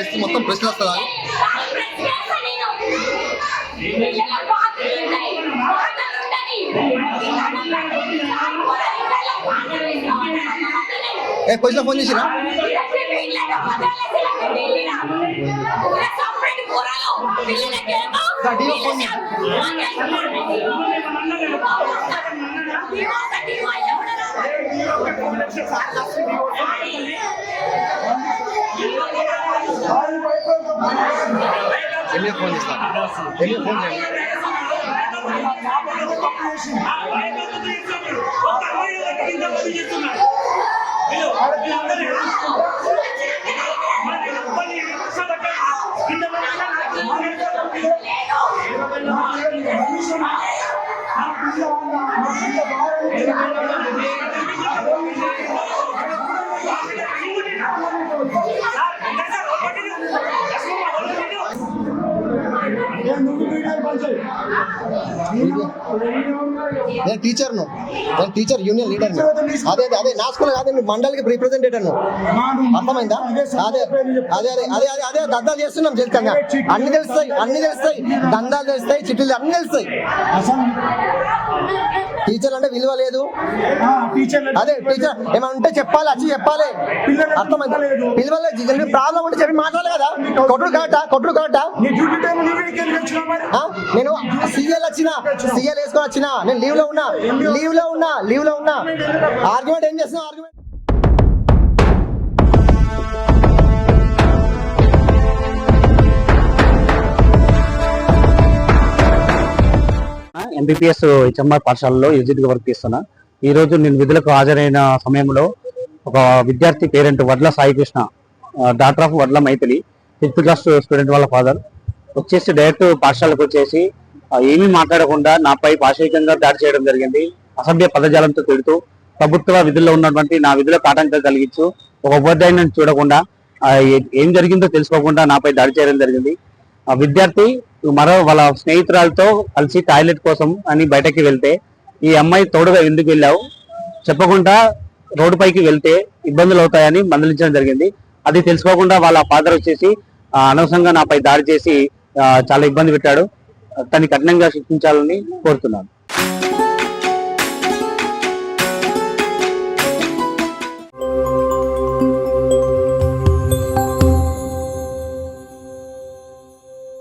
Press మొత్తం press వస్తుందా కొంచెం ఫోన్ చేసిరా ఎన్ని ఫోన్ చేస్తా ఎన్ని ఫోన్ చేయండి నేను టీచర్ను నేను టీచర్ యూనియన్ లీడర్ అదే అదే నా స్కూల్ కాదే మీ మండలికి రిప్రజెంటేటివ్ను అర్థమైందా అదే అదే అదే అదే అదే అదే దందాలు చేస్తున్నాం జీవితంగా అన్ని తెలుస్తాయి దందాలు తెలుస్తాయి చిట్టులు అన్ని తెలుస్తాయి టీచర్ అంటే విలువ లేదు అదే టీచర్ ఏమైనా ఉంటే చెప్పాలి వచ్చి చెప్పాలి అర్థమైందా పిలవలేదు ప్రాబ్లం ఉంటే చెప్పి మాట్లాడాలి కదా కొట్టుడు కాట నేను సీఎల్ వేసుకొని వచ్చిన నేను లీవ్ లో ఉన్నా ఆర్గ్యుమెంట్ ఏం చేస్తున్నా ఆర్గ్యుమెంట్ ఎంబీపీఎస్ హెచ్ఎంఆర్ పాఠశాలలో ఎగ్జిట్ గా వర్క్ చేస్తున్నా. ఈ రోజు నేను విధులకు హాజరైన సమయంలో ఒక విద్యార్థి పేరెంట్ వడ్ల సాయికృష్ణ, డాక్టర్ ఆఫ్ వడ్ల మైథిలి, 5th క్లాస్ స్టూడెంట్ వాళ్ళ ఫాదర్ వచ్చేసి డైరెక్ట్ పాఠశాలకు వచ్చేసి ఏమీ మాట్లాడకుండా నాపై పాశవికంగా దాడి చేయడం జరిగింది. అసభ్య పదజాలంతో తిడుతూ ప్రభుత్వ విధుల్లో ఉన్నటువంటి నా విధులకు ఆటంకం కలిగించు ఒక ఉపాధ్యాయుని చూడకుండా ఏం జరిగిందో తెలుసుకోకుండా నాపై దాడి చేయడం జరిగింది. ఆ విద్యార్థి వాళ్ళ స్నేహితురాలతో కలిసి టాయిలెట్ కోసం అని బయటకి వెళ్తే ఈ అమ్మాయి తోడుగా ఎందుకు వెళ్ళావు చెప్పకుండా రోడ్డు పైకి వెళ్తే ఇబ్బందులు అవుతాయని మందలించడం జరిగింది. అది తెలుసుకోకుండా వాళ్ళ ఫాదర్ వచ్చేసి అనవసరంగా నాపై దాడి చేసి చాలా ఇబ్బంది పెట్టాడు. తనని కఠినంగా శిక్షించాలని కోరుతున్నాను.